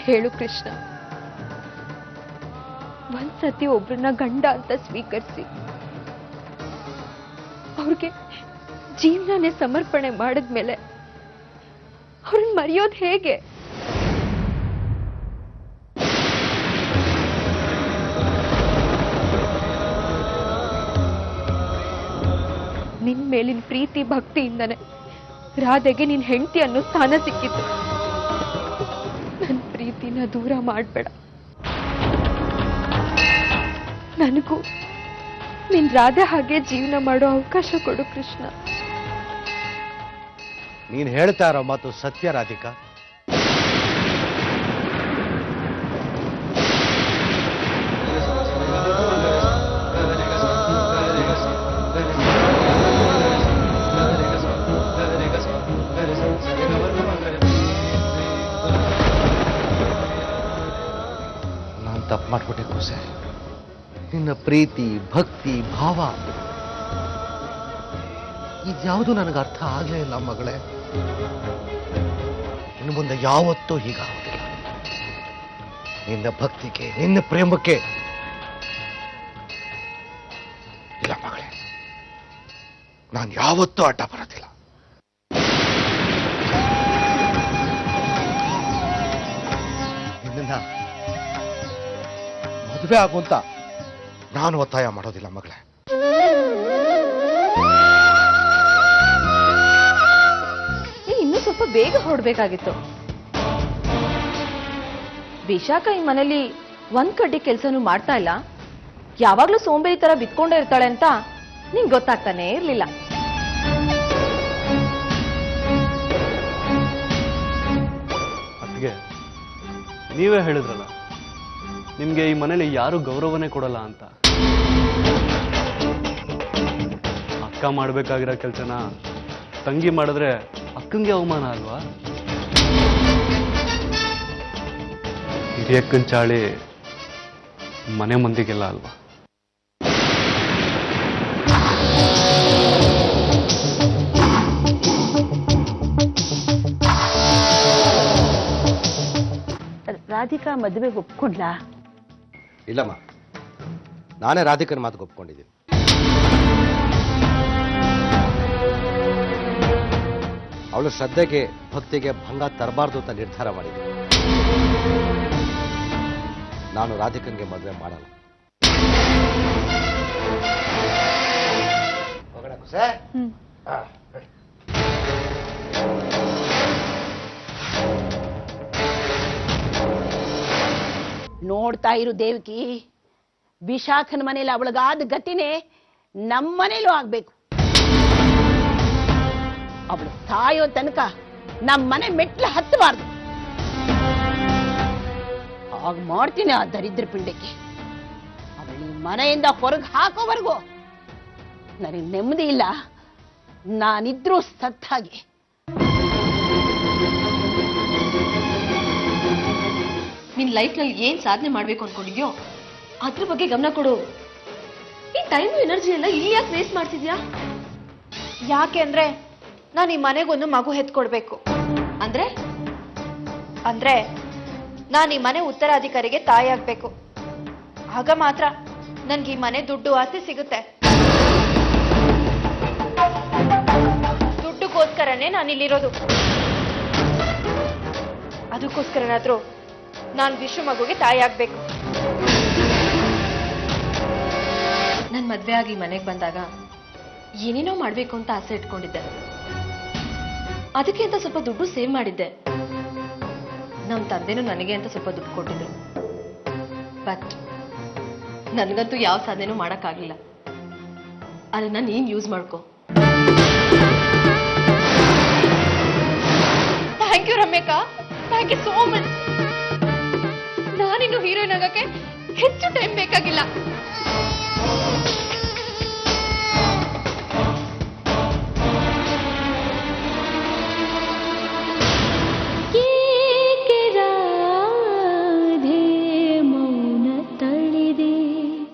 ಹೇಳು ಕೃಷ್ಣ, ಒಂದ್ಸತಿ ಒಬ್ರನ್ನ ಗಂಡ ಅಂತ ಸ್ವೀಕರಿಸಿ ಅವ್ರಿಗೆ ಜೀವನನೇ ಸಮರ್ಪಣೆ ಮಾಡಿದ್ಮೇಲೆ ಅವ್ರನ್ನ ಮರೆಯೋದು ಹೇಗೆ? ನಿನ್ ಮೇಲಿನ ಪ್ರೀತಿ ಭಕ್ತಿಯಿಂದನೇ ರಾಧೆಗೆ ನಿನ್ ಹೆಂಡತಿ ಅನ್ನೋ ಸ್ಥಾನ ಸಿಕ್ಕಿತ್ತು. ನನ್ನ ಪ್ರೀತಿನ ದೂರ ಮಾಡಬೇಡ. ನನಗೂ ನಿನ್ ರಾಧೆ ಹಾಗೆ ಜೀವನ ಮಾಡೋ ಅವಕಾಶ ಕೊಡು ಕೃಷ್ಣ. ನೀನ್ ಹೇಳ್ತಾ ಇರೋ ಮಾತು ಸತ್ಯ ರಾಧಿಕಾ. ನಾನು ತಪ್ಪು ಮಾಡ್ಬಿಟ್ಟೆ ಕೂಸೆ. ನಿನ್ನ ಪ್ರೀತಿ ಭಕ್ತಿ ಭಾವ ಇದ್ಯಾವುದು ನನಗೆ ಅರ್ಥ ಆಗಲೇ ಇಲ್ಲ ಮಗಳೇ. ಇನ್ನು ಮುಂದೆ ಯಾವತ್ತೂ ಹೀಗಾಗೋದಿಲ್ಲ. ನಿನ್ನ ಭಕ್ತಿಗೆ ನಿನ್ನ ಪ್ರೇಮಕ್ಕೆ ಇಲ್ಲ ಮಗಳೇ, ನಾನು ಯಾವತ್ತೂ ಅಡ್ಡ ಬರೋದಿಲ್ಲ. ನಿನ್ನ ಮದುವೆ ಆಗುವಂತ ನಾನು ಒತ್ತಾಯ ಮಾಡೋದಿಲ್ಲ ಮಗಳೇ. ಇನ್ನೂ ಸ್ವಲ್ಪ ಬೇಗ ಹೊರಡ್ಬೇಕಾಗಿತ್ತು. ವಿಶಾಖ ಈ ಮನೇಲಿ ಒಂದ್ ಕಡ್ಡಿ ಕೆಲ್ಸನೂ ಮಾಡ್ತಾ ಇಲ್ಲ, ಯಾವಾಗ್ಲೂ ಸೋಂಬೇರಿ ತರ ಬಿತ್ಕೊಂಡೇ ಇರ್ತಾಳೆ ಅಂತ ನಿಂಗೆ ಗೊತ್ತಾಗ್ತಾನೆ ಇರ್ಲಿಲ್ಲ. ಅದ್ಗೆ ನೀವೇ ಹೇಳಿದ್ರಲ್ಲ, ನಿಮ್ಗೆ ಈ ಮನೇಲಿ ಯಾರು ಗೌರವನೇ ಕೊಡಲ್ಲ ಅಂತ. ಅಕ್ಕ ಮಾಡ್ಬೇಕಾಗಿರೋ ಕೆಲ್ಸನ ತಂಗಿ ಮಾಡಿದ್ರೆ ಅಕ್ಕಂಗೆ ಅವಮಾನ ಅಲ್ವಾ? ಹಿರಿಯಕ್ಕನ ಚಾಳಿ ಮನೆ ಮಂದಿಗೆಲ್ಲ ಅಲ್ವಾ? ರಾಧಿಕಾ ಮದುವೆಗೆ ಒಪ್ಕೊಂಡ್ಲಾ? ಇಲ್ಲಮ್ಮ, ನಾನೇ ರಾಧಿಕನ ಮಾತು ಒಪ್ಕೊಂಡಿದ್ದೀನಿ. ಅವಳು ಶ್ರದ್ಧೆಗೆ ಭಕ್ತಿಗೆ ಭಂಗ ತರಬಾರ್ದು ಅಂತ ನಿರ್ಧಾರ ಮಾಡಿದ್ದೀನಿ. ನಾನು ರಾಧಿಕನ್ಗೆ ಮದುವೆ ಮಾಡಲ್ಲ. ನೋಡ್ತಾ ಇರು ದೇವಕಿ, ವಿಶಾಖನ ಮನೇಲಿ ಅವಳಿಗಾದ ಗತಿನೇ ನಮ್ಮ ಮನೇಲೂ ಆಗ್ಬೇಕು. ಅವಳು ಸಾಯೋ ತನಕ ನಮ್ಮ ಮನೆ ಮೆಟ್ಲು ಹತ್ತಬಾರ್ದು. ಆಗ ಮಾಡ್ತೀನಿ ಆ ದರಿದ್ರ ಪಿಂಡಕ್ಕೆ. ಅವಳು ಮನೆಯಿಂದ ಹೊರಗೆ ಹಾಕೋವರೆಗೂ ನನಗೆ ನೆಮ್ಮದಿ ಇಲ್ಲ. ನಾನಿದ್ರೂ ಸತ್ತಾಗಿ. ನಿನ್ ಲೈಫ್ ನಲ್ಲಿ ಏನ್ ಸಾಧನೆ ಮಾಡ್ಬೇಕು ಅನ್ಕೊಂಡಿದ್ಯೋ ಅದ್ರ ಬಗ್ಗೆ ಗಮನ ಕೊಡು. ಈ ಟೈಮ್ ಎನರ್ಜಿ ಎಲ್ಲ ಇಲ್ಲಿ ಯಾಕೆ ವೇಸ್ಟ್ ಮಾಡ್ತಿದ್ಯಾ? ಯಾಕೆ ಅಂದ್ರೆ ನಾನು ಈ ಮನೆಗೊಂದು ಮಗು ಹೆತ್ಕೊಡ್ಬೇಕು. ಅಂದ್ರೆ ಅಂದ್ರೆ ನಾನು ಈ ಮನೆ ಉತ್ತರಾಧಿಕಾರಿಗೆ ತಾಯಿ ಆಗ್ಬೇಕು. ಆಗ ಮಾತ್ರ ನನ್ಗೆ ಈ ಮನೆ ದುಡ್ಡು ಆಸ್ತಿ ಸಿಗುತ್ತೆ. ದುಡ್ಡುಗೋಸ್ಕರನೇ ನಾನು ಇಲ್ಲಿರೋದು. ಅದಕ್ಕೋಸ್ಕರನಾದ್ರೂ ನಾನು ವಿಶ್ವ ಮಗುಗೆ ತಾಯಿ ಆಗ್ಬೇಕು. ನನ್ ಮದ್ವೆ ಆಗಿ ಮನೆಗೆ ಬಂದಾಗ ಏನೇನೋ ಮಾಡ್ಬೇಕು ಅಂತ ಆಸೆ ಇಟ್ಕೊಂಡಿದ್ದೆ. ಅದಕ್ಕೆ ಅಂತ ಸ್ವಲ್ಪ ದುಡ್ಡು ಸೇವ್ ಮಾಡಿದ್ದೆ. ನಮ್ ತಂದೆನೂ ನನಗೆ ಅಂತ ಸ್ವಲ್ಪ ದುಡ್ಡು ಕೊಟ್ಟಿದ್ರು. ಬಟ್ ನನಗಂತೂ ಯಾವ ಸಾಧನೆನೂ ಮಾಡಕ್ಕಾಗ್ಲಿಲ್ಲ. ಅದನ್ನ ನೀನ್ ಯೂಸ್ ಮಾಡ್ಕೋ. Thank you Ramyaka, thank you so much. ನಾನಿನ್ನು ಹೀರೋಯಿನ್ ಆಗಕ್ಕೆ ಹೆಚ್ಚು ಟೈಮ್ ಬೇಕಾಗಿಲ್ಲ.